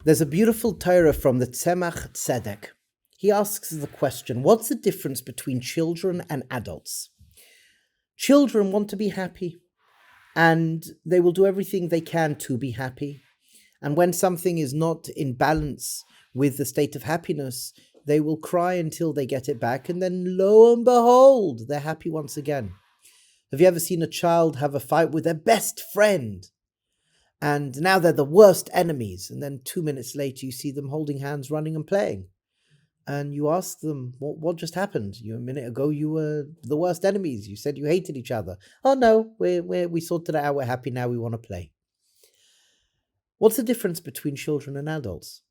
There's a beautiful Torah from the Tzemach Tzedek. He asks the question, what's the difference between children and adults? Children want to be happy, and they will do everything they can to be happy. And when something is not in balance with the state of happiness, they will cry until they get it back, and then lo and behold, they're happy once again. Have you ever seen a child have a fight with their best friend? And now they're the worst enemies. And then 2 minutes later, you see them holding hands, running and playing. And you ask them, what just happened? A minute ago, you were the worst enemies. You said you hated each other. Oh, no, we sorted it out. We're happy now. We want to play. What's the difference between children and adults?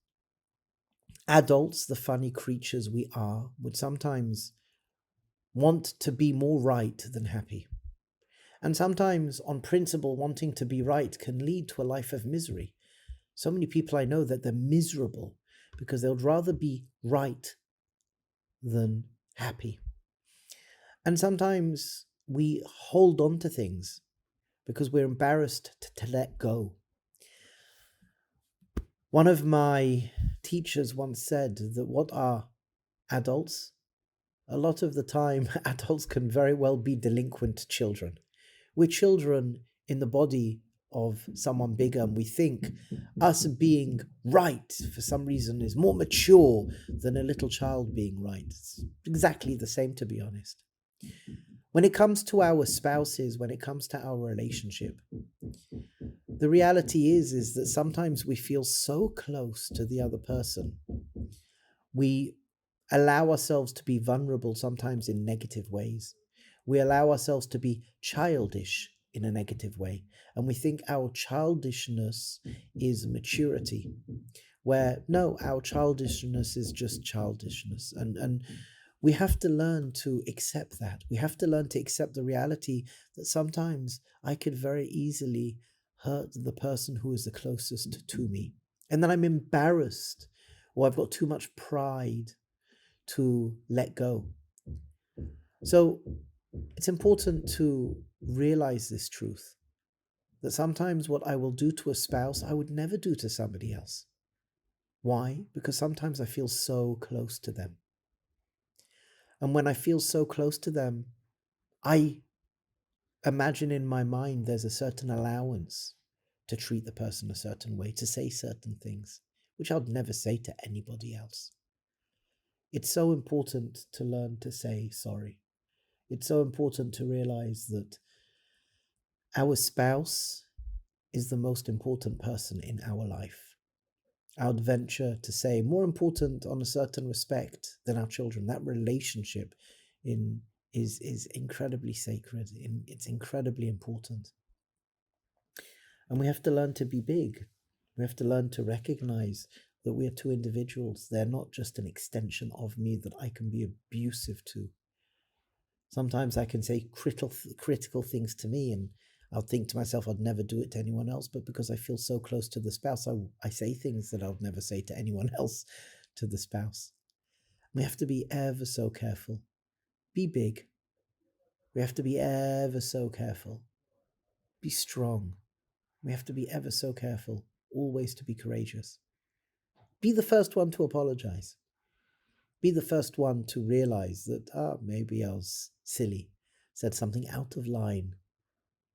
Adults, the funny creatures we are, would sometimes want to be more right than happy. And sometimes, on principle, wanting to be right can lead to a life of misery. So many people I know that they're miserable because they would rather be right than happy. And sometimes we hold on to things because we're embarrassed to let go. One of my teachers once said that what are adults? A lot of the time, adults can very well be delinquent children. We're children in the body of someone bigger, and we think us being right for some reason is more mature than a little child being right. It's exactly the same, to be honest. When it comes to our spouses, when it comes to our relationship, the reality is that sometimes we feel so close to the other person. We allow ourselves to be vulnerable, sometimes in negative ways. We allow ourselves to be childish in a negative way. And we think our childishness is maturity, where no, our childishness is just childishness. And we have to learn to accept that. We have to learn to accept the reality that sometimes I could very easily hurt the person who is the closest to me. And then I'm embarrassed, or I've got too much pride to let go. So it's important to realize this truth, that sometimes what I will do to a spouse, I would never do to somebody else. Why? Because sometimes I feel so close to them. And when I feel so close to them, I imagine in my mind there's a certain allowance to treat the person a certain way, to say certain things, which I would never say to anybody else. It's so important to learn to say sorry. It's so important to realize that our spouse is the most important person in our life. I would venture to say more important on a certain respect than our children. That relationship is incredibly sacred. It's incredibly important. And we have to learn to be big. We have to learn to recognize that we are two individuals. They're not just an extension of me that I can be abusive to. Sometimes I can say critical things to me, and I'll think to myself, I'd never do it to anyone else. But because I feel so close to the spouse, I say things that I would never say to anyone else to the spouse. We have to be ever so careful. Be big. We have to be ever so careful. Be strong. We have to be ever so careful, always to be courageous. Be the first one to apologize. Be the first one to realize that, maybe I was silly, said something out of line.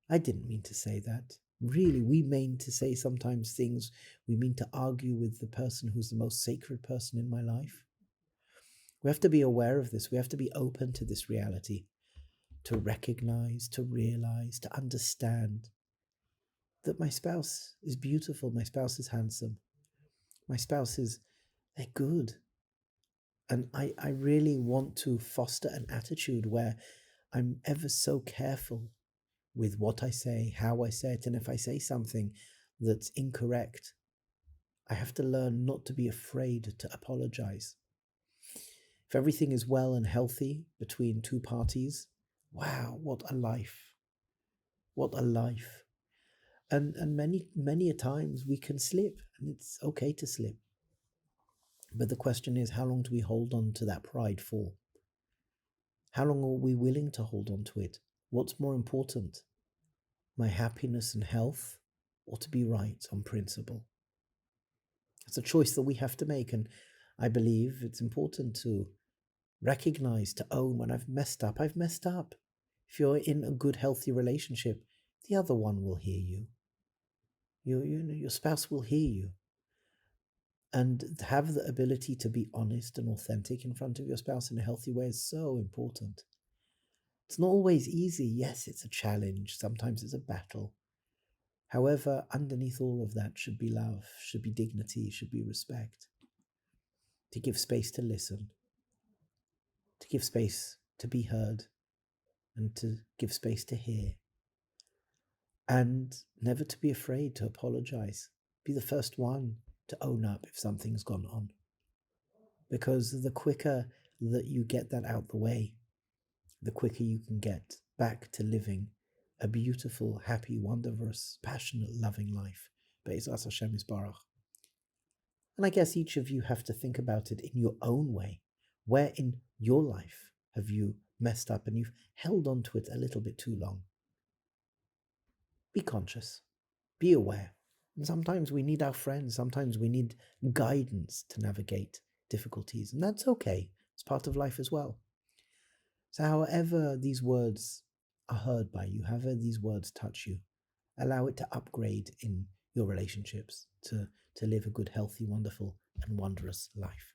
I didn't mean to say that. Really, we mean to say sometimes things, we mean to argue with the person who's the most sacred person in my life. We have to be aware of this. We have to be open to this reality, to recognize, to realize, to understand that my spouse is beautiful, my spouse is handsome, my spouse they're good. And I really want to foster an attitude where I'm ever so careful with what I say, how I say it, and if I say something that's incorrect, I have to learn not to be afraid to apologize. If everything is well and healthy between two parties, wow, what a life. What a life. And many a times we can slip, and it's okay to slip. But the question is, how long do we hold on to that pride for? How long are we willing to hold on to it? What's more important, my happiness and health, or to be right on principle? It's a choice that we have to make, and I believe it's important to recognize, to own when I've messed up. I've messed up. If you're in a good, healthy relationship, the other one will hear you. Your spouse will hear you. And have the ability to be honest and authentic in front of your spouse in a healthy way is so important. It's not always easy. Yes, it's a challenge. Sometimes it's a battle. However, underneath all of that should be love, should be dignity, should be respect. To give space to listen, to give space to be heard, and to give space to hear. And never to be afraid to apologize. Be the first one to own up if something's gone on. Because the quicker that you get that out the way, the quicker you can get back to living a beautiful, happy, wondrous, passionate, loving life. Be'ezras Hashem Yisbarach. And I guess each of you have to think about it in your own way. Where in your life have you messed up and you've held on to it a little bit too long? Be conscious. Be aware. And sometimes we need our friends. Sometimes we need guidance to navigate difficulties. And that's okay. It's part of life as well. So however these words are heard by you, however these words touch you, allow it to upgrade in your relationships to live a good, healthy, wonderful, and wondrous life.